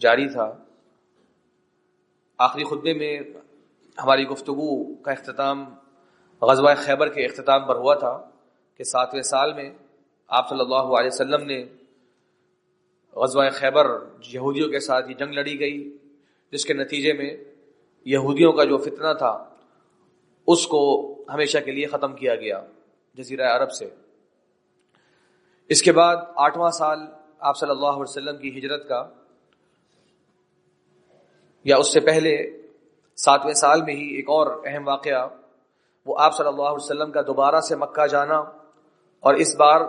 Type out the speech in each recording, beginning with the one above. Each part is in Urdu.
جاری تھا. آخری خطبے میں ہماری گفتگو کا اختتام غزوہ خیبر کے اختتام پر ہوا تھا کہ 7ویں سال میں آپ صلی اللہ علیہ وسلم نے غزوہ خیبر یہودیوں کے ساتھ یہ جنگ لڑی گئی، جس کے نتیجے میں یہودیوں کا جو فتنہ تھا اس کو ہمیشہ کے لیے ختم کیا گیا جزیرہ عرب سے. اس کے بعد 8واں سال آپ صلی اللہ علیہ وسلم کی ہجرت کا، یا اس سے پہلے 7ویں سال میں ہی ایک اور اہم واقعہ، وہ آپ صلی اللہ علیہ وسلم کا دوبارہ سے مکہ جانا اور اس بار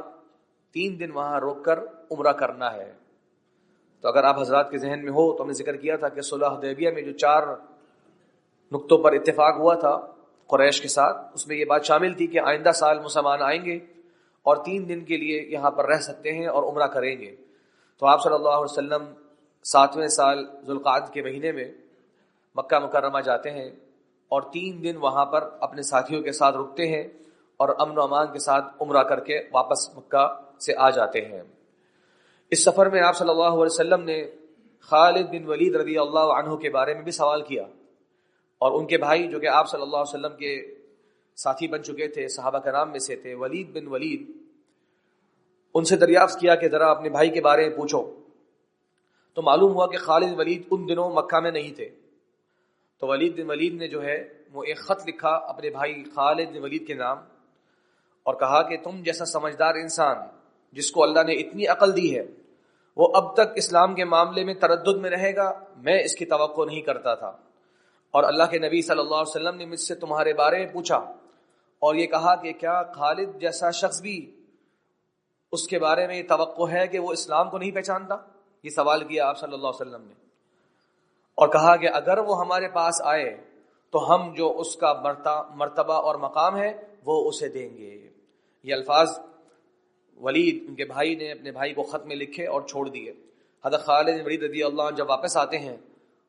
3 دن وہاں روک کر عمرہ کرنا ہے. تو اگر آپ حضرات کے ذہن میں ہو تو ہم نے ذکر کیا تھا کہ صلح حدیبیہ میں جو 4 نقطوں پر اتفاق ہوا تھا قریش کے ساتھ، اس میں یہ بات شامل تھی کہ آئندہ سال مسلمان آئیں گے اور 3 دن کے لیے یہاں پر رہ سکتے ہیں اور عمرہ کریں گے. تو آپ صلی اللہ علیہ وسلم 7ویں سال ذوالقعدہ کے مہینے میں مکہ مکرمہ جاتے ہیں اور 3 دن وہاں پر اپنے ساتھیوں کے ساتھ رکتے ہیں اور امن و امان کے ساتھ عمرہ کر کے واپس مکہ سے آ جاتے ہیں. اس سفر میں آپ صلی اللہ علیہ وسلم نے خالد بن ولید رضی اللہ عنہ کے بارے میں بھی سوال کیا، اور ان کے بھائی جو کہ آپ صلی اللہ علیہ وسلم کے ساتھی بن چکے تھے، صحابہ کرام میں سے تھے، ولید بن ولید، ان سے دریافت کیا کہ ذرا اپنے بھائی کے بارے میں پوچھو. تو معلوم ہوا کہ خالد ولید ان دنوں مکہ میں نہیں تھے. تو ولید بن ولید نے جو ہے وہ ایک خط لکھا اپنے بھائی خالد بن ولید کے نام اور کہا کہ تم جیسا سمجھدار انسان جس کو اللہ نے اتنی عقل دی ہے وہ اب تک اسلام کے معاملے میں تردد میں رہے گا، میں اس کی توقع نہیں کرتا تھا. اور اللہ کے نبی صلی اللہ علیہ وسلم نے مجھ سے تمہارے بارے میں پوچھا اور یہ کہا کہ کیا خالد جیسا شخص بھی اس کے بارے میں یہ توقع ہے کہ وہ اسلام کو نہیں پہچانتا؟ یہ سوال کیا آپ صلی اللہ علیہ وسلم نے، اور کہا کہ اگر وہ ہمارے پاس آئے تو ہم جو اس کا مرتبہ اور مقام ہے وہ اسے دیں گے. یہ الفاظ ولید ان کے بھائی نے اپنے بھائی کو خط میں لکھے اور چھوڑ دیے. حضرت خالد بن ولید رضی اللہ عنہ جب واپس آتے ہیں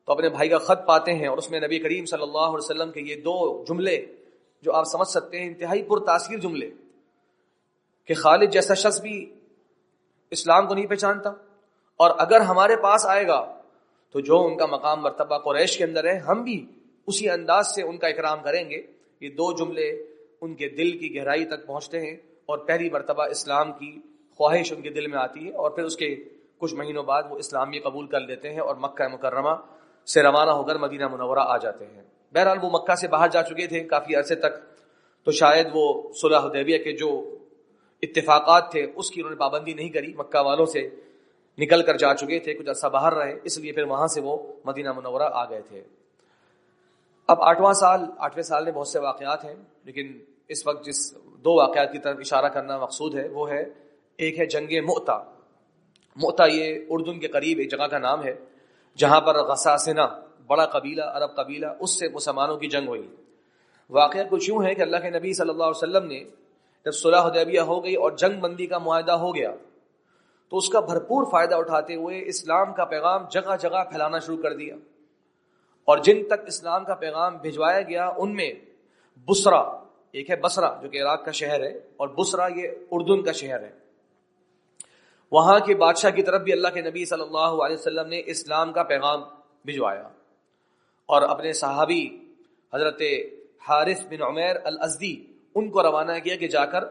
تو اپنے بھائی کا خط پاتے ہیں اور اس میں نبی کریم صلی اللہ علیہ وسلم کے یہ 2 جملے جو آپ سمجھ سکتے ہیں انتہائی پرتاثیر جملے، کہ خالد جیسا شخص بھی اسلام کو نہیں پہچانتا اور اگر ہمارے پاس آئے گا تو جو ان کا مقام مرتبہ قریش کے اندر ہے ہم بھی اسی انداز سے ان کا اکرام کریں گے. یہ 2 جملے ان کے دل کی گہرائی تک پہنچتے ہیں اور پہلی مرتبہ اسلام کی خواہش ان کے دل میں آتی ہے اور پھر اس کے کچھ مہینوں بعد وہ اسلام بھی قبول کر لیتے ہیں اور مکہ مکرمہ سے روانہ ہو کر مدینہ منورہ آ جاتے ہیں. بہرحال وہ مکہ سے باہر جا چکے تھے کافی عرصے تک، تو شاید وہ صلح حدیبیہ کے جو اتفاقات تھے اس کی انہوں نے پابندی نہیں کری، مکہ والوں سے نکل کر جا چکے تھے، کچھ عرصہ باہر رہے، اس لیے پھر وہاں سے وہ مدینہ منورہ آ گئے تھے. اب 8واں سال میں بہت سے واقعات ہیں، لیکن اس وقت جس 2 واقعات کی طرف اشارہ کرنا مقصود ہے وہ ہے، ایک ہے جنگ مؤتہ. مؤتہ یہ اردن کے قریب ایک جگہ کا نام ہے جہاں پر غساسنہ بڑا قبیلہ، عرب قبیلہ، اس سے مسلمانوں کی جنگ ہوئی. واقعہ کچھ یوں ہے کہ اللہ کے نبی صلی اللہ علیہ وسلم نے جب صلح حدیبیہ ہو گئی اور جنگ بندی کا معاہدہ ہو گیا تو اس کا بھرپور فائدہ اٹھاتے ہوئے اسلام کا پیغام جگہ جگہ پھیلانا شروع کر دیا، اور جن تک اسلام کا پیغام بھجوایا گیا ان میں بصرہ، ایک ہے بصرہ جو کہ عراق کا شہر ہے، اور بصرہ یہ اردن کا شہر ہے، وہاں کے بادشاہ کی طرف بھی اللہ کے نبی صلی اللہ علیہ وسلم نے اسلام کا پیغام بھجوایا اور اپنے صحابی حضرت حارث بن عمیر الازدی ان کو روانہ کیا کہ جا کر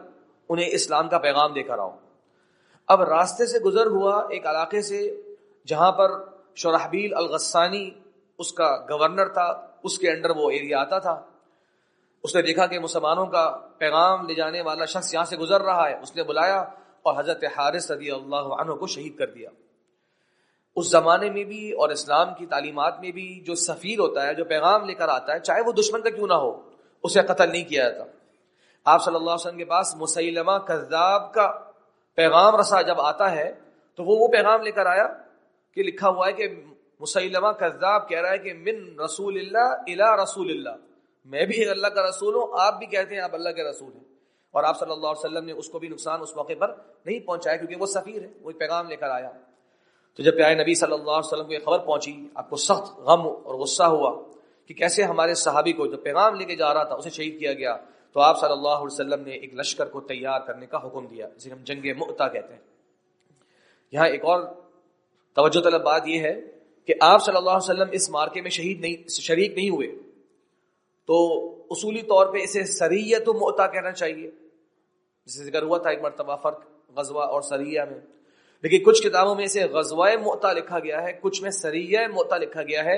انہیں اسلام کا پیغام دے کر آؤ. اب راستے سے گزر ہوا ایک علاقے سے جہاں پر شرحبیل الغسانی اس کا گورنر تھا، اس کے انڈر وہ ایریا آتا تھا. اس نے دیکھا کہ مسلمانوں کا پیغام لے جانے والا شخص یہاں سے گزر رہا ہے، اس نے بلایا اور حضرت حارث رضی اللہ عنہ کو شہید کر دیا. اس زمانے میں بھی اور اسلام کی تعلیمات میں بھی جو سفیر ہوتا ہے، جو پیغام لے کر آتا ہے، چاہے وہ دشمن کا کیوں نہ ہو، اسے قتل نہیں کیا جاتا. آپ صلی اللہ علیہ وسلم کے پاس مسیلمہ کذاب کا پیغام رسا جب آتا ہے تو وہ پیغام لے کر آیا کہ لکھا ہوا ہے کہ مسیلمہ کذاب کہہ رہا ہے کہ من رسول اللہ الی رسول اللہ، میں بھی اللہ کا رسول ہوں، آپ بھی کہتے ہیں آپ اللہ کے رسول ہیں. اور آپ صلی اللہ علیہ وسلم نے اس کو بھی نقصان اس موقع پر نہیں پہنچایا کیونکہ وہ سفیر ہے، وہ پیغام لے کر آیا. تو جب پیارے نبی صلی اللہ علیہ وسلم کو یہ خبر پہنچی، آپ کو سخت غم اور غصہ ہوا کہ کیسے ہمارے صحابی کو جو پیغام لے کے جا رہا تھا اسے شہید کیا گیا. تو آپ صلی اللہ علیہ وسلم نے ایک لشکر کو تیار کرنے کا حکم دیا جسے ہم جنگ مؤتہ کہتے ہیں. یہاں ایک اور توجہ طلب بات یہ ہے کہ آپ صلی اللہ علیہ وسلم اس مارکے میں شریک نہیں ہوئے تو اصولی طور پہ اسے سریت و مؤتہ کہنا چاہیے، جسے ذکر ہوا تھا ایک مرتبہ فرق غزوہ اور سریہ میں، لیکن کچھ کتابوں میں اسے غزوہ مؤتہ لکھا گیا ہے، کچھ میں سریہ مؤتہ لکھا گیا ہے۔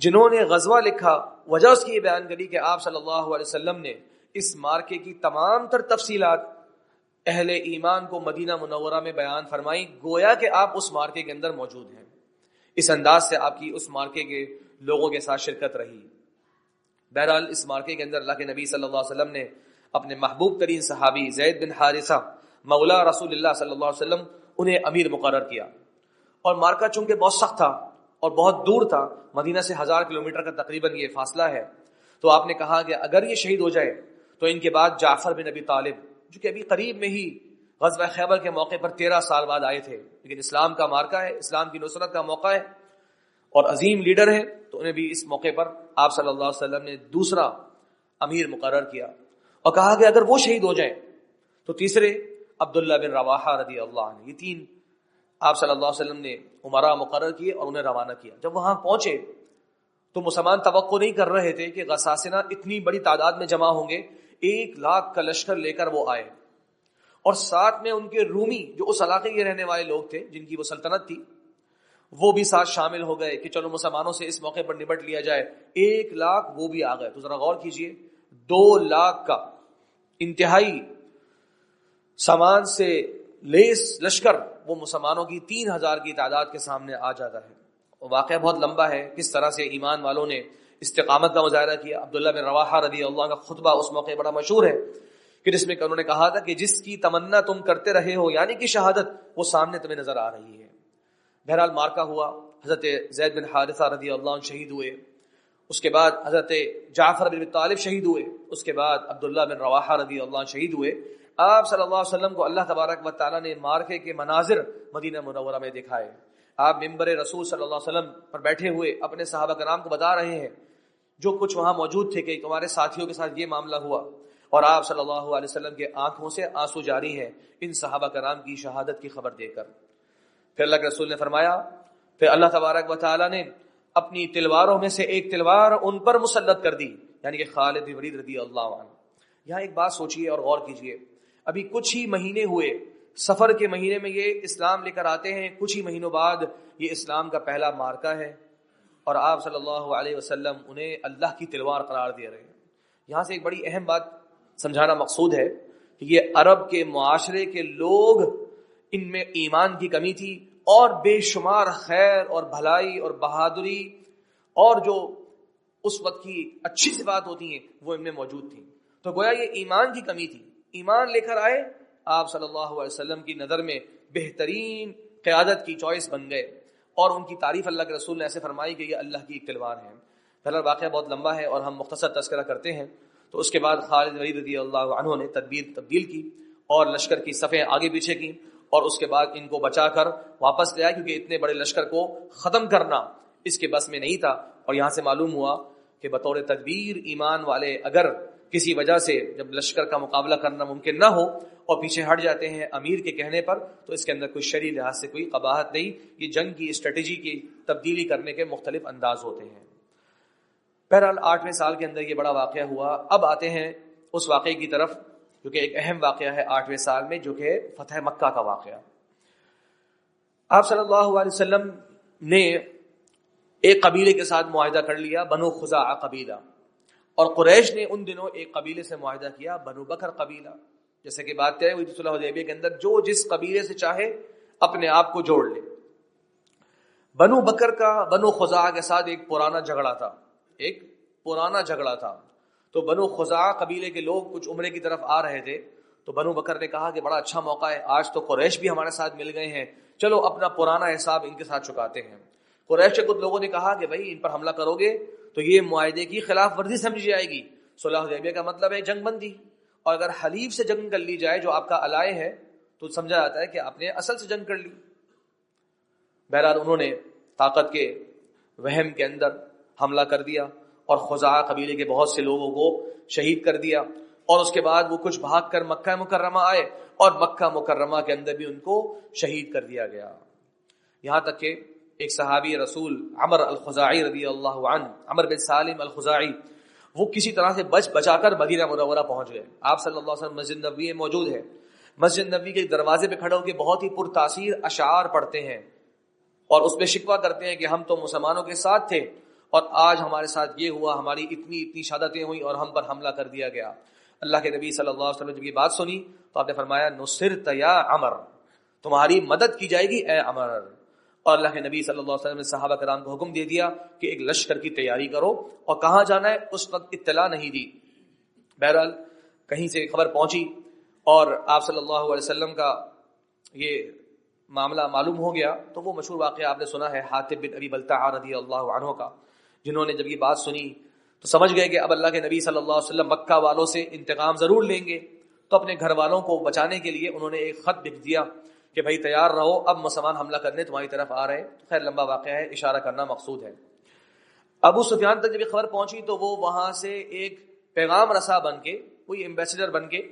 جنہوں نے غزوہ لکھا وجہ اس کی یہ بیان کری کہ آپ صلی اللہ علیہ وسلم نے اس مارکے کی تمام تر تفصیلات اہل ایمان کو مدینہ منورہ میں بیان فرمائی، گویا کہ آپ اس مارکے کے اندر موجود ہیں۔ اس انداز سے آپ کی اس مارکے کے لوگوں کے ساتھ شرکت رہی۔ بہرحال اس مارکے کے اندر اللہ کے نبی صلی اللہ علیہ وسلم نے اپنے محبوب ترین صحابی زید بن حارثہ مولا رسول اللہ صلی اللہ علیہ وسلم انہیں امیر مقرر کیا، اور مارکا چونکہ بہت سخت تھا اور بہت دور تھا، مدینہ سے 1000 کلومیٹر کا تقریباً یہ فاصلہ ہے، تو آپ نے کہا کہ اگر یہ شہید ہو جائے تو ان کے بعد جعفر بن ابی طالب، جو کہ ابھی قریب میں ہی غزوہ خیبر کے موقع پر 13 سال بعد آئے تھے، لیکن اسلام کا مارکا ہے، اسلام کی نصرت کا موقع ہے اور عظیم لیڈر ہیں، تو انہیں بھی اس موقع پر آپ صلی اللہ علیہ وسلم نے دوسرا امیر مقرر کیا اور کہا کہ اگر وہ شہید ہو جائیں تو تیسرے عبداللہ بن رواحہ رضی اللہ عنہ، یہ 3 آپ صلی اللہ علیہ وسلم نے امراء مقرر کیے اور انہیں روانہ کیا۔ جب وہاں پہنچے تو مسلمان توقع نہیں کر رہے تھے کہ غساسنہ اتنی بڑی تعداد میں جمع ہوں گے، 1 لاکھ کا لشکر لے کر وہ آئے، اور ساتھ میں ان کے رومی جو اس علاقے کے رہنے والے لوگ تھے جن کی وہ سلطنت تھی، وہ بھی ساتھ شامل ہو گئے کہ چلو مسلمانوں سے اس موقع پر نبٹ لیا جائے۔ 1 لاکھ وہ بھی آ گئے، تو ذرا غور کیجئے، 2 لاکھ کا انتہائی سامان سے لیس لشکر وہ مسلمانوں کی 3000 کی تعداد کے سامنے آ جاتا ہے۔ واقعہ بہت لمبا ہے، کس طرح سے ایمان والوں نے استقامت کا مظاہرہ کیا۔ عبداللہ بن رواحہ رضی اللہ عنہ کا خطبہ اس موقع بڑا مشہور ہے کہ جس میں انہوں نے کہا تھا کہ جس کی تمنا تم کرتے رہے ہو یعنی کہ شہادت، وہ سامنے تمہیں نظر آ رہی ہے۔ بہرحال مارکا ہوا، حضرت زید بن حارثہ رضی اللہ عنہ شہید ہوئے، اس کے بعد حضرت جعفر بن ابی طالب شہید ہوئے، اس کے بعد عبداللہ بن رواحہ رضی اللہ عنہ شہید ہوئے۔ آپ صلی اللہ علیہ وسلم کو اللہ تبارک و تعالیٰ نے مارکے کے مناظر مدینہ منورہ میں دکھائے۔ آپ منبر رسول صلی اللہ علیہ وسلم پر بیٹھے ہوئے اپنے صحابہ کرام کو بتا رہے ہیں جو کچھ وہاں موجود تھے کہ تمہارے ساتھیوں کے ساتھ یہ معاملہ ہوا، اور آپ صلی اللہ علیہ وسلم کے آنکھوں سے آنسو جاری ہیں ان صحابہ کرام کی شہادت کی خبر دے کر۔ پھر اللہ کے رسول نے فرمایا، پھر اللہ تبارک و تعالیٰ نے اپنی تلواروں میں سے ایک تلوار ان پر مسلط کر دی، یعنی کہ خالد بن ولید رضی اللہ عنہ۔ یہاں ایک بات سوچئے اور غور کیجئے، ابھی کچھ ہی مہینے ہوئے، سفر کے مہینے میں یہ اسلام لے کر آتے ہیں، کچھ ہی مہینوں بعد یہ اسلام کا پہلا مارکا ہے، اور آپ صلی اللہ علیہ وسلم انہیں اللہ کی تلوار قرار دے رہے ہیں۔ یہاں سے ایک بڑی اہم بات سمجھانا مقصود ہے کہ یہ عرب کے معاشرے کے لوگ، ان میں ایمان کی کمی تھی، اور بے شمار خیر اور بھلائی اور بہادری اور جو اس وقت کی اچھی صفات ہوتی ہیں وہ ان میں موجود تھیں، تو گویا یہ ایمان کی کمی تھی۔ ایمان لے کر آئے، آپ صلی اللہ علیہ وسلم کی نظر میں بہترین قیادت کی چوائس بن گئے، اور ان کی تعریف اللہ کے رسول نے ایسے فرمائی کہ یہ اللہ کی ایک تلوار ہے۔ پہلا واقعہ بہت لمبا ہے اور ہم مختصر تذکرہ کرتے ہیں۔ تو اس کے بعد خالد بن ولید رضی اللہ عنہ نے تدبیر تبدیل کی اور لشکر کی صفیں آگے پیچھے کی، اور اس کے بعد ان کو بچا کر واپس لے آئے، کیونکہ اتنے بڑے لشکر کو ختم کرنا اس کے بس میں نہیں تھا۔ اور یہاں سے معلوم ہوا کہ بطور تدبیر ایمان والے اگر کسی وجہ سے جب لشکر کا مقابلہ کرنا ممکن نہ ہو اور پیچھے ہٹ جاتے ہیں امیر کے کہنے پر، تو اس کے اندر کوئی شرعی لحاظ سے کوئی قباحت نہیں۔ یہ جنگ کی اسٹریٹجی کی تبدیلی کرنے کے مختلف انداز ہوتے ہیں۔ بہرحال 8ویں سال کے اندر یہ بڑا واقعہ ہوا۔ اب آتے ہیں اس واقعے کی طرف جو کہ ایک اہم واقعہ ہے 8ویں سال میں، جو کہ فتح مکہ کا واقعہ۔ آپ صلی اللہ علیہ وسلم نے ایک قبیلے کے ساتھ معاہدہ کر لیا، بنو خزاعہ قبیلہ، اور قریش نے ان دنوں ایک قبیلے سے معاہدہ کیا، بنو بکر قبیلہ، جیسے کہ بات طے ہوئی تھی صلح حدیبیہ کے اندر، جو جس قبیلے سے چاہے اپنے آپ کو جوڑ لے۔ بنو بکر کا بنو خزاعہ کے ساتھ ایک پرانا جھگڑا تھا، تو بنو خزاعہ قبیلے کے لوگ کچھ عمرے کی طرف آ رہے تھے، تو بنو بکر نے کہا کہ بڑا اچھا موقع ہے، آج تو قریش بھی ہمارے ساتھ مل گئے ہیں، چلو اپنا پرانا حساب ان کے ساتھ چکاتے ہیں۔ قریش کے کچھ لوگوں نے کہا کہ بھائی ان پر حملہ کرو گے تو یہ معاہدے کی خلاف ورزی سمجھی جائے گی، صلح حدیبیہ کا مطلب ہے جنگ بندی، اور اگر حلیف سے جنگ کر لی جائے جو آپ کا الائے ہے تو سمجھا جاتا ہے کہ آپ نے اصل سے جنگ کر لی۔ بہرحال انہوں نے طاقت کے وہم کے اندر حملہ کر دیا اور خزاعہ قبیلے کے بہت سے لوگوں کو شہید کر دیا، اور اس کے بعد وہ کچھ بھاگ کر مکہ مکرمہ آئے اور مکہ مکرمہ کے اندر بھی ان کو شہید کر دیا گیا۔ یہاں تک کہ ایک صحابی رسول عمر الخزاعی رضی اللہ عنہ، عمر بن سالم الخزاعی، وہ کسی طرح سے بچا کر مدینہ منورہ پہنچ گئے. آپ صلی اللہ علیہ وسلم مسجد نبوی میں موجود ہے. مسجد نبوی کے دروازے پہ کھڑے ہو کے بہت ہی پرتاثیر اشعار پڑھتے ہیں اور اس پہ شکوہ کرتے ہیں کہ ہم تو مسلمانوں کے ساتھ تھے اور آج ہمارے ساتھ یہ ہوا، ہماری اتنی شہادتیں ہوئیں اور ہم پر حملہ کر دیا گیا. اللہ کے نبی صلی اللہ علیہ وسلم نے جب یہ بات سنی تو آپ نے فرمایا نصرت یا عمر، تمہاری مدد کی جائے گی اے عمر. اور اللہ کے نبی صلی اللہ علیہ وسلم نے صحابہ کرام کو حکم دے دیا کہ ایک لشکر کی تیاری کرو، اور کہاں جانا ہے اس وقت اطلاع نہیں دی. بہرحال کہیں سے خبر پہنچی اور آپ صلی اللہ علیہ وسلم کا یہ معاملہ معلوم ہو گیا. تو وہ مشہور واقعہ آپ نے سنا ہے حاطب بن ابی بلتعہ رضی اللہ عنہ کا، جنہوں نے جب یہ بات سنی تو سمجھ گئے کہ اب اللہ کے نبی صلی اللہ علیہ وسلم مکہ والوں سے انتقام ضرور لیں گے. تو اپنے گھر والوں کو بچانے کے لیے انہوں نے ایک خط لکھ دیا کہ بھائی تیار رہو، اب مسلمان حملہ کرنے تمہاری طرف آ رہے ہیں. خیر لمبا واقعہ ہے، اشارہ کرنا مقصود ہے. ابو سفیان تک جب یہ خبر پہنچی تو وہ وہاں سے ایک پیغام رساں بن کے، کوئی ایمبیسڈر بن کے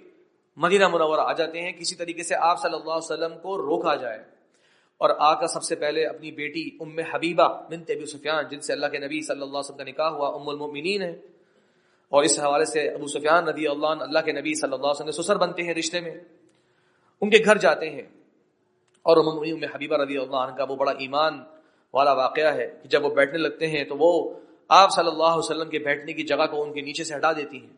مدینہ منورہ آ جاتے ہیں، کسی طریقے سے آپ صلی اللہ علیہ وسلم کو روکا جائے. اور آ کر سب سے پہلے اپنی بیٹی ام حبیبہ بنت ابی سفیان، جن سے اللہ کے نبی صلی اللہ علیہ وسلم کا نکاح ہوا، ام المؤمنین ہے، اور اس حوالے سے ابو سفیان رضی اللہ عنہ اللہ کے نبی صلی اللہ علیہ وسلم کے سسر بنتے ہیں رشتے میں. ان کے گھر جاتے ہیں اور ام حبیبہ رضی اللہ عنہ کا وہ بڑا ایمان والا واقعہ ہے کہ جب وہ بیٹھنے لگتے ہیں تو وہ آپ صلی اللہ علیہ وسلم کے بیٹھنے کی جگہ کو ان کے نیچے سے ہٹا دیتی ہیں.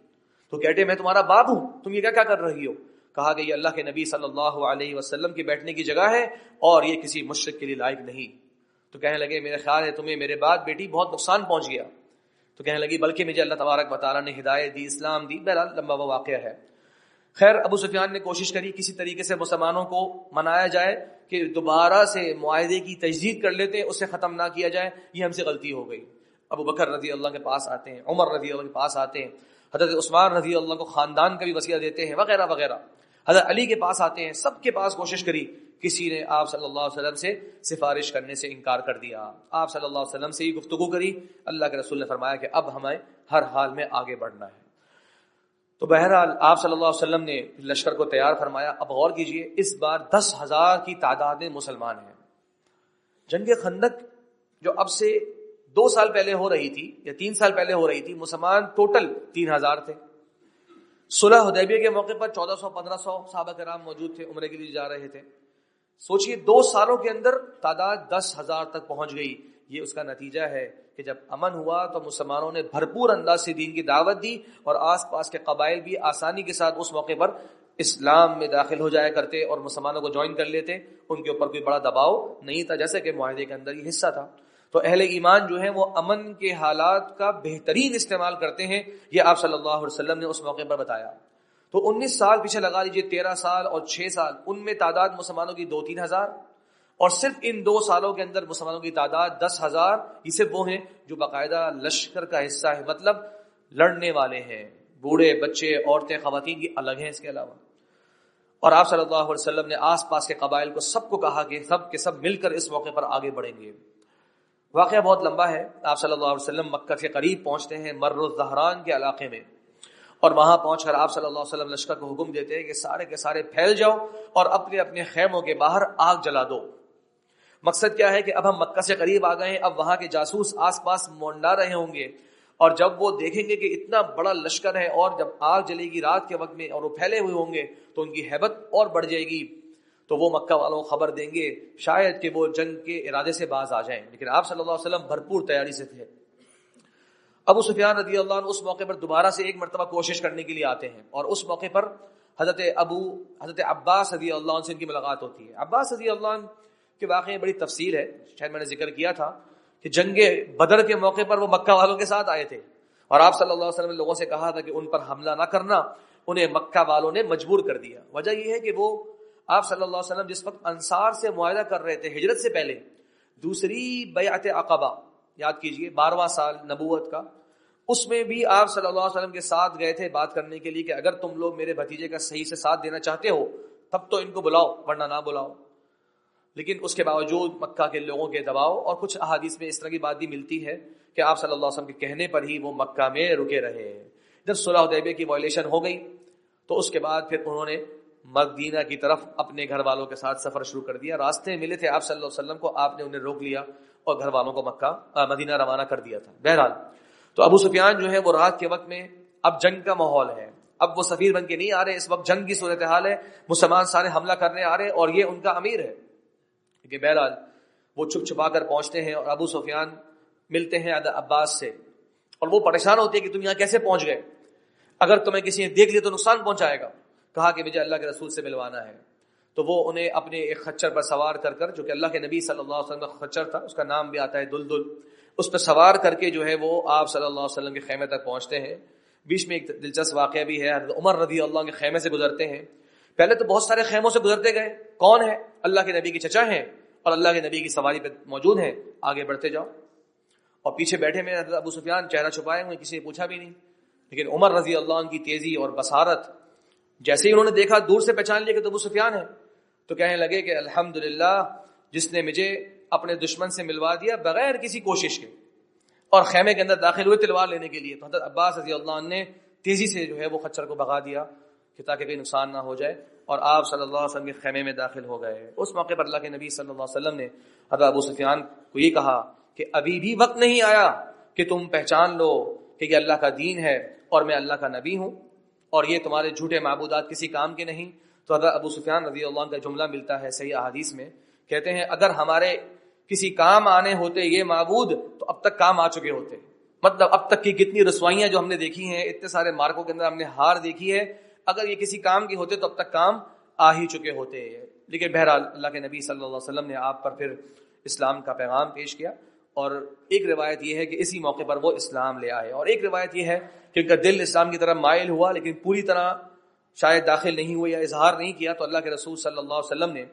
تو کہتے ہیں میں تمہارا باپ ہوں، تم یہ کیا کر رہی ہو؟ کہا کہ یہ اللہ کے نبی صلی اللہ علیہ وسلم کی بیٹھنے کی جگہ ہے اور یہ کسی مشرک کے لیے لائق نہیں. تو کہنے لگے میرے خیال ہے تمہیں میرے بعد بیٹی بہت نقصان پہنچ گیا. تو کہنے لگی بلکہ مجھے اللہ تبارک و تعالیٰ نے ہدایت دی، اسلام دی. بہرحال لمبا وہ واقعہ ہے. خیر ابو سفیان نے کوشش کری کسی طریقے سے مسلمانوں کو منایا جائے کہ دوبارہ سے معاہدے کی تجدید کر لیتے، اسے ختم نہ کیا جائے، یہ ہم سے غلطی ہو گئی. ابو بکر رضی اللہ کے پاس آتے ہیں، عمر رضی اللہ کے پاس آتے ہیں، حضرت عثمان رضی اللہ کو خاندان کا بھی وصیہ دیتے ہیں وغیرہ وغیرہ. حضرت علی کے پاس آتے ہیں، سب کے پاس کوشش کری، کسی نے آپ صلی اللہ علیہ وسلم سے سفارش کرنے سے انکار کر دیا. آپ صلی اللہ علیہ وسلم سے ہی گفتگو کری. اللہ کے رسول نے فرمایا کہ اب ہمیں ہر حال میں آگے بڑھنا ہے. تو بہرحال آپ صلی اللہ علیہ وسلم نے لشکر کو تیار فرمایا. اب غور کیجئے، اس بار 10,000 کی تعداد میں مسلمان ہیں. جنگ خندق جو اب سے 2 سال پہلے ہو رہی تھی یا 3 سال پہلے ہو رہی تھی، مسلمان ٹوٹل 3,000 تھے. صلح حدیبیہ کے موقع پر 1400-1500 صحابہ کرام موجود تھے، عمرے کے لیے جا رہے تھے. سوچئے 2 سالوں کے اندر تعداد 10,000 تک پہنچ گئی. یہ اس کا نتیجہ ہے کہ جب امن ہوا تو مسلمانوں نے بھرپور انداز سے دین کی دعوت دی اور آس پاس کے قبائل بھی آسانی کے ساتھ اس موقع پر اسلام میں داخل ہو جایا کرتے اور مسلمانوں کو جوائن کر لیتے. ان کے اوپر کوئی بڑا دباؤ نہیں تھا، جیسے کہ معاہدے کے اندر یہ حصہ تھا. تو اہل ایمان جو ہیں وہ امن کے حالات کا بہترین استعمال کرتے ہیں. یہ آپ صلی اللہ علیہ وسلم نے اس موقع پر بتایا. تو 19 سال پیچھے لگا لیجیے، 13 سال اور 6 سال، ان میں تعداد مسلمانوں کی 2-3 ہزار، اور صرف ان 2 سالوں کے اندر مسلمانوں کی تعداد 10,000. یہ صرف وہ ہیں جو باقاعدہ لشکر کا حصہ ہے، مطلب لڑنے والے ہیں. بوڑھے بچے عورتیں خواتین کی الگ ہیں اس کے علاوہ. اور آپ صلی اللہ علیہ وسلم نے آس پاس کے قبائل کو سب کو کہا کہ سب کے سب مل کر اس موقع پر آگے بڑھیں گے. واقعہ بہت لمبا ہے. آپ صلی اللہ علیہ وسلم مکہ کے قریب پہنچتے ہیں، مر الزہران کے علاقے میں، اور وہاں پہنچ کر آپ صلی اللہ علیہ وسلم لشکر کو حکم دیتے ہیں کہ سارے کے سارے پھیل جاؤ اور اپنے اپنے خیموں کے باہر آگ جلا دو. مقصد کیا ہے کہ اب ہم مکہ سے قریب آ گئے ہیں، اب وہاں کے جاسوس آس پاس مونڈا رہے ہوں گے، اور جب وہ دیکھیں گے کہ اتنا بڑا لشکر ہے اور جب آگ جلے گی رات کے وقت میں اور وہ پھیلے ہوئے ہوں گے تو ان کی ہیبت اور بڑھ جائے گی. تو وہ مکہ والوں کو خبر دیں گے، شاید کہ وہ جنگ کے ارادے سے باز آ جائیں. لیکن آپ صلی اللہ علیہ وسلم بھرپور تیاری سے تھے. ابو سفیان رضی اللہ عنہ اس موقع پر دوبارہ سے ایک مرتبہ کوشش کرنے کے لیے آتے ہیں، اور اس موقع پر حضرت عباس رضی اللہ عنہ سے ان کی ملاقات ہوتی ہے. عباس رضی اللہ عنہ کے واقعے میں بڑی تفصیل ہے، شاید میں نے ذکر کیا تھا کہ جنگ بدر کے موقع پر وہ مکہ والوں کے ساتھ آئے تھے، اور آپ صلی اللہ علیہ وسلم نے لوگوں سے کہا تھا کہ ان پر حملہ نہ کرنا. انہیں مکہ والوں نے مجبور کر دیا. وجہ یہ ہے کہ وہ آپ صلی اللہ علیہ وسلم جس وقت انصار سے معاہدہ کر رہے تھے ہجرت سے پہلے، دوسری بیعت عقبہ، یاد کیجئے 12واں سال نبوت کا، اس میں بھی آپ صلی اللہ علیہ وسلم کے ساتھ گئے تھے بات کرنے کے لیے کہ اگر تم لوگ میرے بھتیجے کا صحیح سے ساتھ دینا چاہتے ہو تب تو ان کو بلاؤ ورنہ نہ بلاؤ. لیکن اس کے باوجود مکہ کے لوگوں کے دباؤ، اور کچھ احادیث میں اس طرح کی بات بھی ملتی ہے کہ آپ صلی اللہ علیہ وسلم کے کہنے پر ہی وہ مکہ میں رکے رہے. جب صلح حدیبیہ کی وائلیشن ہو گئی تو اس کے بعد پھر انہوں نے مدینہ کی طرف اپنے گھر والوں کے ساتھ سفر شروع کر دیا. راستے میں ملے تھے آپ صلی اللہ علیہ وسلم کو, آپ نے انہیں روک لیا اور گھر والوں کو مدینہ روانہ کر دیا تھا. بہرحال تو ابو سفیان جو ہے وہ رات کے وقت میں, اب جنگ کا ماحول ہے, اب وہ سفیر بن کے نہیں آ رہے, اس وقت جنگ کی صورتحال ہے, مسلمان سارے حملہ کرنے آ رہے اور یہ ان کا امیر ہے. کہ بہرحال وہ چھپ چھپا کر پہنچتے ہیں اور ابو سفیان ملتے ہیں عباس سے, اور وہ پریشان ہوتے ہیں کہ تم یہاں کیسے پہنچ گئے, اگر تمہیں کسی نے دیکھ لیا تو نقصان پہنچائے گا. کہا کہ مجھے اللہ کے رسول سے ملوانا ہے. تو وہ انہیں اپنے ایک خچر پر سوار کر کر, جو کہ اللہ کے نبی صلی اللہ علیہ وسلم کا خچر تھا, اس کا نام بھی آتا ہے دلدل, اس پہ سوار کر کے جو ہے وہ آپ صلی اللہ علیہ وسلم کے خیمے تک پہنچتے ہیں. بیچ میں ایک دلچسپ واقعہ بھی ہے, حضرت عمر رضی اللہ عنہ کے خیمے سے گزرتے ہیں. پہلے تو بہت سارے خیموں سے گزرتے گئے, کون ہے, اللہ کے نبی کے چچا ہیں اور اللہ کے نبی کی سواری پہ موجود ہیں, آگے بڑھتے جاؤ. اور پیچھے بیٹھے میں حضرت ابو سفیان چہرہ چھپائے ہوئے, کسی نے پوچھا بھی نہیں. لیکن عمر رضی اللہ عنہ کی تیزی اور بصارت, جیسے ہی انہوں نے دیکھا دور سے پہچان لیا کہ تو ابو سفیان ہے, تو کہنے لگے کہ الحمدللہ جس نے مجھے اپنے دشمن سے ملوا دیا بغیر کسی کوشش کے, اور خیمے کے اندر داخل ہوئے تلوار لینے کے لیے. تو حضرت عباس رضی اللہ عنہ نے تیزی سے جو ہے وہ خچر کو بھگا دیا کہ تاکہ کوئی نقصان نہ ہو جائے, اور آپ صلی اللہ علیہ وسلم کے خیمے میں داخل ہو گئے. اس موقع پر اللہ کے نبی صلی اللہ علیہ وسلم نے حضرت ابو سفیان کو یہ کہا کہ ابھی بھی وقت نہیں آیا کہ تم پہچان لو کہ یہ اللہ کا دین ہے اور میں اللہ کا نبی ہوں, اور یہ تمہارے جھوٹے معبودات کسی کام کے نہیں. تو حضرت ابو سفیان رضی اللہ عنہ کا جملہ ملتا ہے صحیح احادیث میں, کہتے ہیں اگر ہمارے کسی کام آنے ہوتے یہ معبود تو اب تک کام آ چکے ہوتے. مطلب اب تک کی کتنی رسوائیاں جو ہم نے دیکھی ہیں, اتنے سارے مارکوں کے اندر ہم نے ہار دیکھی ہے, اگر یہ کسی کام کی ہوتے تو اب تک کام آ ہی چکے ہوتے. لیکن بہرحال اللہ کے نبی صلی اللہ علیہ وسلم نے آپ پر پھر اسلام کا پیغام پیش کیا, اور ایک روایت یہ ہے کہ اسی موقع پر وہ اسلام لے آئے, اور ایک روایت یہ ہے کہ ان کا دل اسلام کی طرف مائل ہوا لیکن پوری طرح شاید داخل نہیں ہوئے یا اظہار نہیں کیا. تو اللہ کے رسول صلی اللہ علیہ وسلم نے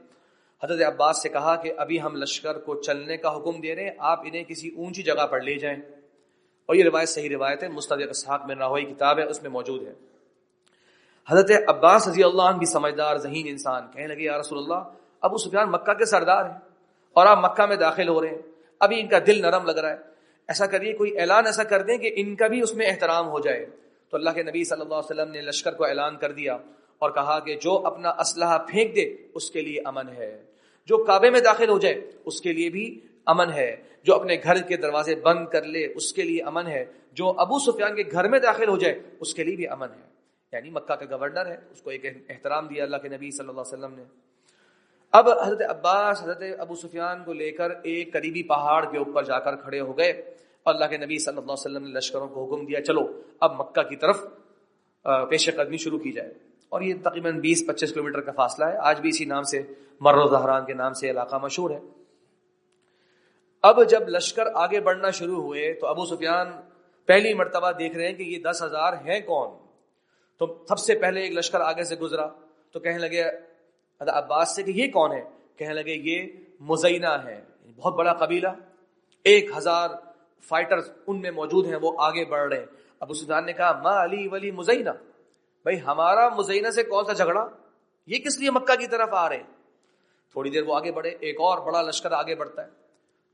حضرت عباس سے کہا کہ ابھی ہم لشکر کو چلنے کا حکم دے رہے ہیں, آپ انہیں کسی اونچی جگہ پر لے جائیں. اور یہ روایت صحیح روایت ہے, مستدرک اسحاق میں راہوی کتاب ہے, اس میں موجود ہے. حضرت عباس رضی اللہ عنہ بھی سمجھدار ذہین انسان, کہنے لگے یا رسول اللہ, ابو سفیان مکہ کے سردار ہیں اور آپ مکہ میں داخل ہو رہے ہیں, ابھی ان کا دل نرم لگ رہا ہے, ایسا کریے کوئی اعلان ایسا کر دیں کہ ان کا بھی اس میں احترام ہو جائے. تو اللہ کے نبی صلی اللہ علیہ وسلم نے لشکر کو اعلان کر دیا اور کہا کہ جو اپنا اسلحہ پھینک دے اس کے لیے امن ہے, جو کعبے میں داخل ہو جائے اس کے لیے بھی امن ہے, جو اپنے گھر کے دروازے بند کر لے اس کے لیے امن ہے, جو ابو سفیان کے گھر میں داخل ہو جائے اس کے لیے بھی امن ہے. یعنی مکہ کا گورنر ہے, اس کو ایک احترام دیا اللہ کے نبی صلی اللہ علیہ وسلم نے. اب حضرت عباس حضرت ابو سفیان کو لے کر ایک قریبی پہاڑ کے اوپر جا کر کھڑے ہو گئے, اور اللہ کے نبی صلی اللہ علیہ وسلم نے لشکروں کو حکم دیا چلو اب مکہ کی طرف پیش قدمی شروع کی جائے. اور یہ تقریباً 20-25 کلومیٹر کا فاصلہ ہے, آج بھی اسی نام سے مر الظہران کے نام سے علاقہ مشہور ہے. اب جب لشکر آگے بڑھنا شروع ہوئے تو ابو سفیان پہلی مرتبہ دیکھ رہے ہیں کہ یہ 10,000 ہیں کون. تو سب سے پہلے ایک لشکر آگے سے گزرا تو کہنے لگے عباس سے کہ یہ کون ہے, کہنے لگے یہ مزینہ ہے, بہت بڑا قبیلہ, 1,000 فائٹرز ان میں موجود ہیں, وہ آگے بڑھ رہے ہیں. ابو سفیان نے کہا ما علی ولی مزینہ, بھائی ہمارا مزینہ سے کون سا جھگڑا, یہ کس لیے مکہ کی طرف آ رہے ہیں. تھوڑی دیر وہ آگے بڑھے, ایک اور بڑا لشکر آگے بڑھتا ہے,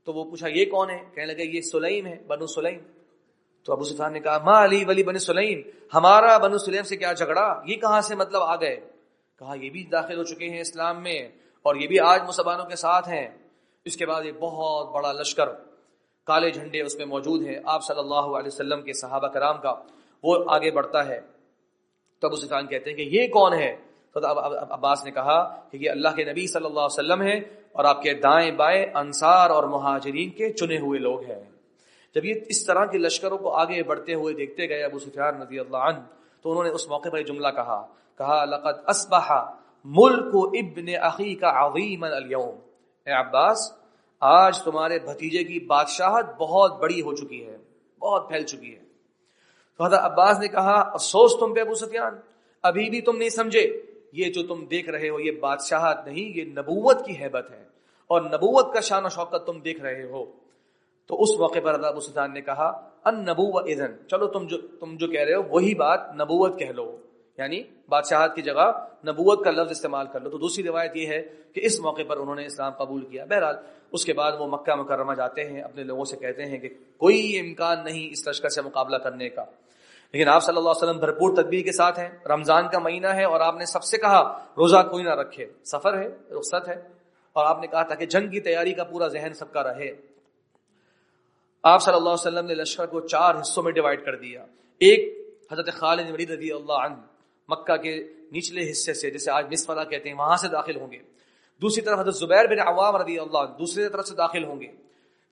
تو وہ پوچھا یہ کون ہے, کہنے لگے یہ سلیم ہے, بنو سلیم. تو ابو سفیان نے کہا ما علی ولی بنو سلیم, ہمارا بنو سلیم سے کیا جھگڑا, یہ کہاں سے مطلب آ گئے. کہا یہ بھی داخل ہو چکے ہیں اسلام میں اور یہ بھی آج مسلمانوں کے ساتھ ہیں. اس کے بعد ایک بہت بڑا لشکر, کالے جھنڈے اس میں موجود ہیں, آپ صلی اللہ علیہ وسلم کے صحابہ کرام کا, وہ آگے بڑھتا ہے. تو ابو سفیان کہتے ہیں کہ یہ کون ہے. تو عباس نے کہا کہ یہ اللہ کے نبی صلی اللہ علیہ وسلم ہیں اور آپ کے دائیں بائیں انصار اور مہاجرین کے چنے ہوئے لوگ ہیں. جب یہ اس طرح کے لشکروں کو آگے بڑھتے ہوئے دیکھتے گئے ابو سفیان رضی اللہ عنہ, تو انہوں نے اس موقع پر یہ جملہ کہا لقد اصبح ملک ابن اخیک عظیما اليوم, اے عباس آج تمہارے بھتیجے کی بادشاہت بہت بڑی ہو چکی ہے, بہت پھیل چکی ہے. تو حضرت عباس نے کہا افسوس تم پہ ابو سفیان, ابھی بھی تم نہیں سمجھے, یہ جو تم دیکھ رہے ہو یہ بادشاہت نہیں, یہ نبوت کی ہیبت ہے اور نبوت کا شان و شوکت تم دیکھ رہے ہو. تو اس موقع پر حضرت ابو سفیان نے کہا النبوۃ اذن, چلو تم جو کہہ رہے ہو وہی بات نبوت کہہ لو, یعنی بادشاہت کی جگہ نبوت کا لفظ استعمال کر لو. تو دوسری روایت یہ ہے کہ اس موقع پر انہوں نے اسلام قبول کیا. بہرحال اس کے بعد وہ مکہ مکرمہ جاتے ہیں, اپنے لوگوں سے کہتے ہیں کہ کوئی امکان نہیں اس لشکر سے مقابلہ کرنے کا. لیکن آپ صلی اللہ علیہ وسلم بھرپور تدبیر کے ساتھ ہیں. رمضان کا مہینہ ہے اور آپ نے سب سے کہا روزہ کوئی نہ رکھے، سفر ہے، رخصت ہے، اور آپ نے کہا تاکہ جنگ کی تیاری کا پورا ذہن سب کا رہے. آپ صلی اللہ علیہ وسلم نے لشکر کو 4 حصوں میں ڈیوائیڈ کر دیا. ایک حضرت خالد بن ولید رضی اللہ عنہ مکہ کے نچلے حصے سے، جسے آج مسفلہ کہتے ہیں، وہاں سے داخل ہوں گے. دوسری طرف حضرت زبیر بن عوام رضی اللہ عنہ دوسری طرف سے داخل ہوں گے.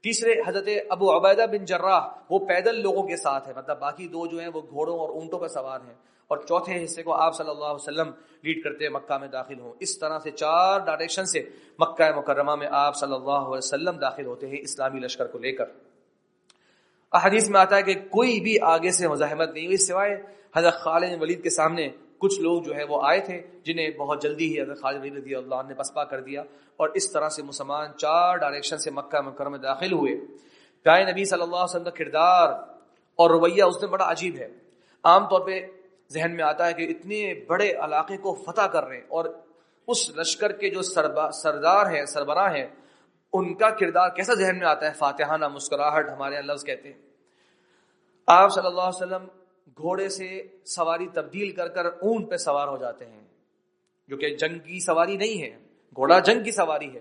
تیسرے حضرت ابو عبیدہ بن جراح، وہ پیدل لوگوں کے ساتھ ہے، مطلب باقی 2 جو ہیں وہ گھوڑوں اور اونٹوں پر سوار ہیں، اور چوتھے حصے کو آپ صلی اللہ علیہ وسلم لیڈ کرتے مکہ میں داخل ہوں. اس طرح سے 4 ڈائریکشن سے مکہ مکرمہ میں آپ صلی اللہ علیہ وسلم داخل ہوتے ہیں اسلامی لشکر کو لے کر. احادیث میں آتا ہے کہ کوئی بھی آگے سے مزاحمت نہیں ہوئی سوائے حضرت خالد بن ولید کے سامنے کچھ لوگ جو ہے وہ آئے تھے جنہیں بہت جلدی ہی حضرت خالد بن ولید رضی اللہ عنہ نے پسپا کر دیا، اور اس طرح سے مسلمان 4 ڈائریکشن سے مکہ مکرمہ میں داخل ہوئے. پیارے نبی صلی اللہ علیہ وسلم کا کردار اور رویہ اس میں بڑا عجیب ہے. عام طور پہ ذہن میں آتا ہے کہ اتنے بڑے علاقے کو فتح کر رہے ہیں، اور اس لشکر کے جو سردار ہیں، سربراہ ہیں، ان کا کردار کیسا ذہن میں آتا ہے؟ فاتحانہ مسکراہٹ ہمارے یہاں لفظ کہتے ہیں. آپ صلی اللہ علیہ وسلم گھوڑے سے سواری تبدیل کر کر اونٹ پہ سوار ہو جاتے ہیں، جو کہ جنگ کی سواری نہیں ہے، گھوڑا جنگ کی سواری ہے.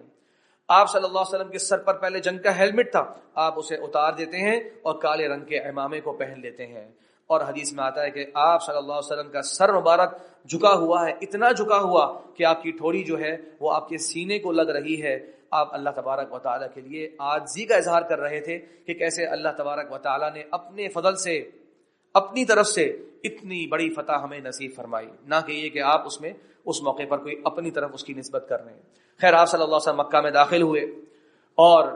آپ صلی اللہ علیہ وسلم کے سر پر پہلے جنگ کا ہیلمٹ تھا، آپ اسے اتار دیتے ہیں اور کالے رنگ کے عمامے کو پہن لیتے ہیں. اور حدیث میں آتا ہے کہ آپ صلی اللہ علیہ وسلم کا سر مبارک جھکا ہوا ہے، اتنا جھکا ہوا کہ آپ کی ٹھوڑی جو ہے وہ آپ کے سینے کو لگ رہی ہے. آپ اللہ تبارک و تعالیٰ کے لیے عاجزی کا اظہار کر رہے تھے کہ کیسے اللہ تبارک و تعالیٰ نے اپنے فضل سے، اپنی طرف سے اتنی بڑی فتح ہمیں نصیب فرمائی، نہ کہ یہ کہ آپ اس موقع پر کوئی اپنی طرف اس کی نسبت کر رہے ہیں. خیر، آپ صلی اللہ علیہ وسلم مکہ میں داخل ہوئے اور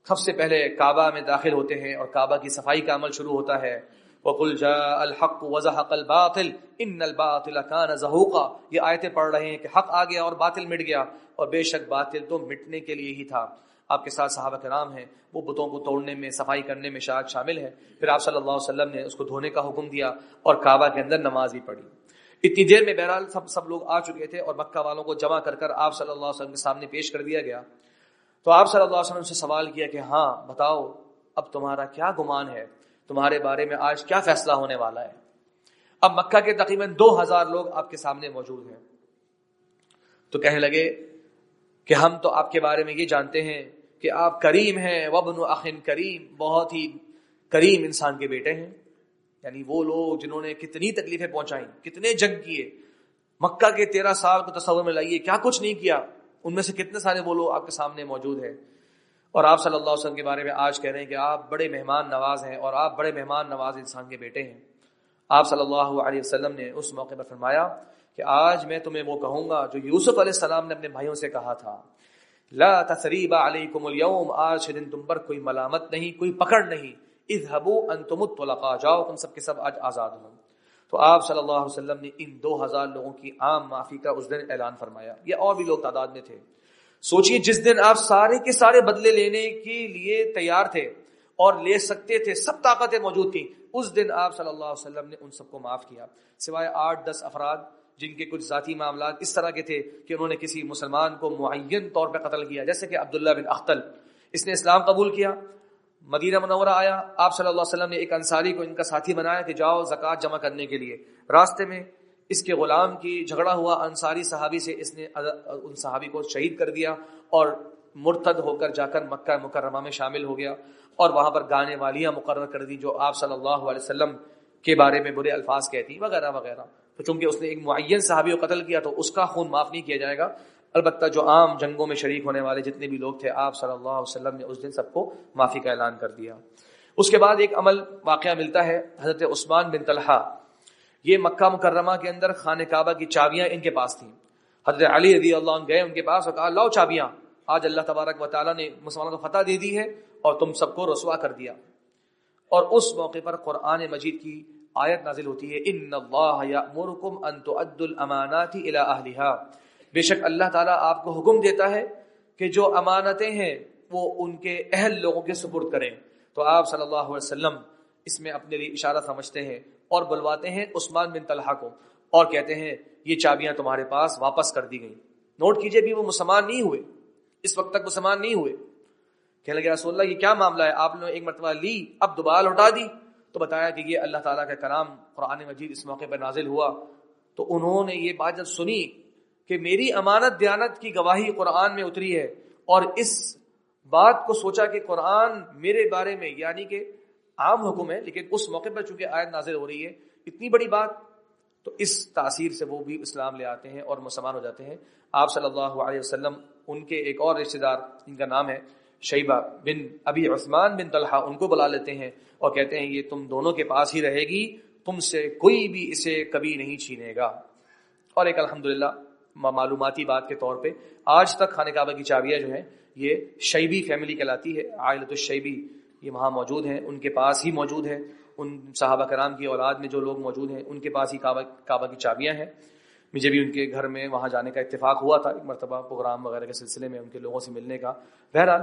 سب سے پہلے کعبہ میں داخل ہوتے ہیں اور کعبہ کی صفائی کا عمل شروع ہوتا ہے. وَقُلْ جَاءَ الْحَقُّ وَزَهَقَ الْبَاطِلُ إِنَّ الْبَاطِلَ كَانَ زَهُوقًا. یہ آیتیں پڑھ رہے ہیں کہ حق آ گیا اور باطل مٹ گیا، اور بے شک باطل تو مٹنے کے لیے ہی تھا. آپ کے ساتھ صحابہ کرام ہیں، وہ بتوں کو توڑنے میں، صفائی کرنے میں شامل ہیں. پھر آپ صلی اللہ علیہ وسلم نے اس کو دھونے کا حکم دیا اور کعبہ کے اندر نماز بھی پڑھی. اتنی دیر میں بہرحال سب لوگ آ چکے تھے اور مکہ والوں کو جمع کر آپ صلی اللہ علیہ وسلم کے سامنے پیش کر دیا گیا. تو آپ صلی اللہ علیہ وسلم سے سوال کیا کہ ہاں بتاؤ، اب تمہارا کیا گمان ہے، تمہارے بارے میں آج کیا فیصلہ ہونے والا ہے؟ اب مکہ کے تقریباً 2000 لوگ آپ کے سامنے موجود ہیں. تو کہنے لگے کہ ہم تو آپ کے بارے میں یہ جانتے ہیں کہ آپ کریم ہیں، وابن اخ کریم، بہت ہی کریم انسان کے بیٹے ہیں. یعنی وہ لوگ جنہوں نے کتنی تکلیفیں پہنچائیں، کتنے جنگ کیے، مکہ کے 13 سال کو تصور میں لائیے، کیا کچھ نہیں کیا، ان میں سے کتنے سارے وہ لوگ آپ کے سامنے موجود ہیں. اور آپ صلی اللہ علیہ وسلم کے بارے میں آج کہہ رہے ہیں کہ آپ بڑے مہمان نواز ہیں اور آپ بڑے مہمان نواز انسان کے بیٹے ہیں. آپ صلی اللہ علیہ وسلم نے اس موقع پر فرمایا کہ آج میں تمہیں وہ کہوں گا جو یوسف علیہ السلام نے اپنے بھائیوں سے کہا تھا، لا تثریب علیکم اليوم، آج کے دن تم پر کوئی ملامت نہیں، کوئی پکڑ نہیں، اذهبوا انتم الطلقاء، جاؤ تم سب کے سب آج آزاد ہو. تو آپ صلی اللہ علیہ وسلم نے ان 2000 لوگوں کی عام معافی کا اس دن اعلان فرمایا. یہ اور بھی لوگ تعداد میں تھے. سوچئے جس دن آپ سارے کے سارے بدلے لینے کے لیے تیار تھے اور لے سکتے تھے، سب طاقتیں موجود تھیں، اس دن آپ صلی اللہ علیہ وسلم نے ان سب کو معاف کیا، سوائے 8-10 افراد جن کے کچھ ذاتی معاملات اس طرح کے تھے کہ انہوں نے کسی مسلمان کو معین طور پہ قتل کیا، جیسے کہ عبداللہ بن اختل. اس نے اسلام قبول کیا، مدینہ منورہ آیا، آپ صلی اللہ علیہ وسلم نے ایک انصاری کو ان کا ساتھی بنایا کہ جاؤ زکوٰۃ جمع کرنے کے لیے. راستے میں اس کے غلام کی جھگڑا ہوا انصاری صحابی سے، اس نے ان صحابی کو شہید کر دیا اور مرتد ہو کر جا کر مکہ مکرمہ میں شامل ہو گیا، اور وہاں پر گانے والیاں مقرر کر دی جو آپ صلی اللہ علیہ وسلم کے بارے میں برے الفاظ کہتی وغیرہ وغیرہ. تو چونکہ اس نے ایک معین صحابی کو قتل کیا تو اس کا خون معاف نہیں کیا جائے گا، البتہ جو عام جنگوں میں شریک ہونے والے جتنے بھی لوگ تھے آپ صلی اللہ علیہ وسلم نے اس دن سب کو معافی کا اعلان کر دیا. اس کے بعد ایک عمل واقعہ ملتا ہے، حضرت عثمان بن طلحہ، یہ مکہ مکرمہ کے اندر خانہ کعبہ کی چابیاں ان کے پاس تھیں. حضرت علی رضی اللہ عنہ گئے ان کے پاس اور کہا لاؤ چابیاں، آج اللہ تبارک و تعالیٰ نے مسلمانوں کو فتح دے دی ہے اور تم سب کو رسوا کر دیا. اور اس موقع پر قرآن مجید کی آیت نازل ہوتی ہے، ان اللہ یأمرکم ان تؤدوا الامانات الی اہلھا، بے شک اللہ تعالیٰ آپ کو حکم دیتا ہے کہ جو امانتیں ہیں وہ ان کے اہل لوگوں کے سپرد کریں. تو آپ صلی اللہ علیہ وسلم اس میں اپنے لیے اشارہ سمجھتے ہیں اور بلواتے ہیں عثمان بن طلحہ کو اور کہتے ہیں یہ چابیاں تمہارے پاس واپس کر دی گئیں. نوٹ کیجئے بھی وہ مسلمان نہیں ہوئے، اس وقت تک مسلمان نہیں ہوئے. کہنے لگے رسول اللہ یہ کیا معاملہ ہے، آپ نے ایک مرتبہ لی اب دوبارہ لوٹا دی. تو بتایا کہ یہ اللہ تعالیٰ کا کلام قرآن مجید اس موقع پر نازل ہوا. تو انہوں نے یہ بات جب سنی کہ میری امانت دیانت کی گواہی قرآن میں اتری ہے، اور اس بات کو سوچا کہ قرآن میرے بارے میں یعنی کہ عام حکم ہے، لیکن اس موقع پر چونکہ آیت نازل ہو رہی ہے اتنی بڑی بات، تو اس تاثیر سے وہ بھی اسلام لے آتے ہیں اور مسلمان ہو جاتے ہیں. آپ صلی اللہ علیہ وسلم ان کے ایک اور رشتہ دار جن کا نام ہے شیبہ بن ابی عثمان بن طلحہ، ان کو بلا لیتے ہیں اور کہتے ہیں یہ تم دونوں کے پاس ہی رہے گی، تم سے کوئی بھی اسے کبھی نہیں چھینے گا. اور ایک الحمدللہ معلوماتی بات کے طور پہ آج تک خانہ کعبہ کی چابیاں جو ہیں یہ شیبی فیملی کہلاتی ہے، عائلۃ الشیبی، یہ وہاں موجود ہیں، ان کے پاس ہی موجود ہے. ان صحابہ کرام کی اولاد میں جو لوگ موجود ہیں ان کے پاس ہی کعبہ کی چابیاں ہیں. مجھے بھی ان کے گھر میں وہاں جانے کا اتفاق ہوا تھا ایک مرتبہ پروگرام وغیرہ کے سلسلے میں، ان کے لوگوں سے ملنے کا. بہرحال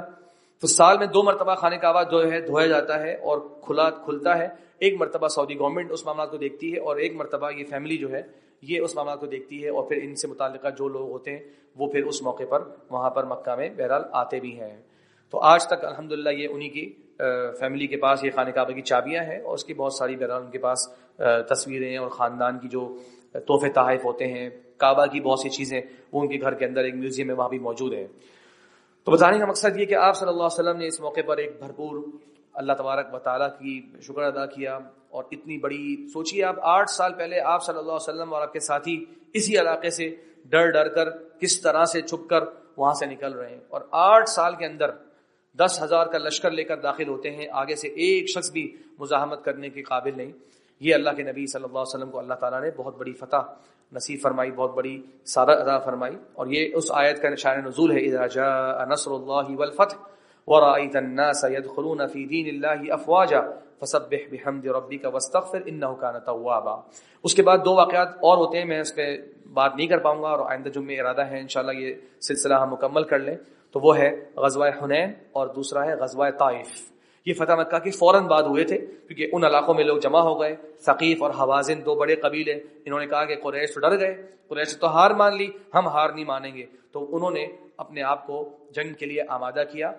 تو سال میں 2 مرتبہ خانہ کعبہ جو ہے دھویا جاتا ہے اور کھلتا ہے. ایک مرتبہ سعودی گورنمنٹ اس معاملات کو دیکھتی ہے، اور ایک مرتبہ یہ فیملی جو ہے یہ اس معاملات کو دیکھتی ہے، اور پھر ان سے متعلقہ جو لوگ ہوتے ہیں وہ پھر اس موقع پر وہاں پر مکہ میں بہرحال آتے بھی ہیں. تو آج تک الحمدللہ یہ انہی کی فیملی کے پاس یہ خانہ کعبہ کی چابیاں ہیں، اور اس کی بہت ساری بہرحال ان کے پاس تصویریں اور خاندان کی جو تحفے تحائف ہوتے ہیں، کعبہ کی بہت سی چیزیں وہ ان کے گھر کے اندر ایک میوزیم میں وہاں بھی موجود ہیں. تو بتانے کا مقصد یہ کہ آپ صلی اللہ علیہ وسلم نے اس موقع پر ایک بھرپور اللہ تبارک و تعالیٰ کی شکر ادا کیا. اور اتنی بڑی سوچیے آپ 8 سال پہلے آپ صلی اللہ علیہ وسلم اور آپ کے ساتھی اسی علاقے سے ڈر کر کس طرح سے چھپ کر وہاں سے نکل رہے ہیں، اور 8 سال کے اندر 10,000 کا لشکر لے کر داخل ہوتے ہیں، آگے سے ایک شخص بھی مزاحمت کرنے کے قابل نہیں. یہ اللہ کے نبی صلی اللہ علیہ وسلم کو اللہ تعالیٰ نے بہت بڑی فتح نصیب فرمائی، بہت بڑی سعادت عطا فرمائی. اور یہ اس آیت کا شان نزول ہے، اذا جاء نصر اللہ والفتح ورأيت الناس يدخلون في دين الله افواجا فسبح بحمد ربك واستغفر انه كان توابا. اس کے بعد 2 واقعات اور ہوتے ہیں، میں اس پہ بات نہیں کر پاؤں گا، اور آئندہ جمعے ارادہ ہے انشاءاللہ یہ سلسلہ ہم مکمل کر لیں. تو وہ ہے غزوہ حنین اور دوسرا ہے غزوہ طائف. یہ فتح مکہ کی فوراً بعد ہوئے تھے، کیونکہ ان علاقوں میں لوگ جمع ہو گئے. ثقیف اور حوازن 2 بڑے قبیلے، انہوں نے کہا کہ قریش تو ڈر گئے، قریش تو ہار مان لی، ہم ہار نہیں مانیں گے. تو انہوں نے اپنے آپ کو جنگ کے لیے آمادہ کیا.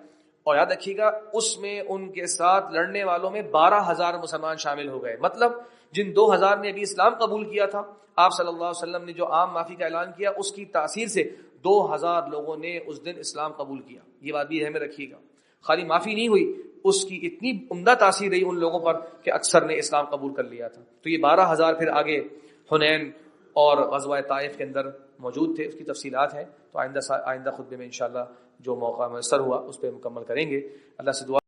اور یاد رکھیے گا اس میں ان کے ساتھ لڑنے والوں میں 12,000 مسلمان شامل ہو گئے. مطلب جن 2,000 نے ابھی اسلام قبول کیا تھا، آپ صلی اللہ علیہ وسلم نے جو عام معافی کا اعلان کیا اس کی تاثیر سے 2,000 لوگوں نے اس دن اسلام قبول کیا. یہ بات بھی ذہن میں رکھیے گا، خالی معافی نہیں ہوئی، اس کی اتنی عمدہ تاثیر رہی ان لوگوں پر کہ اکثر نے اسلام قبول کر لیا تھا. تو یہ 12,000 پھر آگے حنین اور غزوہ طائف کے اندر موجود تھے. اس کی تفصیلات ہیں تو آئندہ خطبے میں انشاءاللہ جو موقع میسر ہوا اس پہ مکمل کریں گے. اللہ سے دعا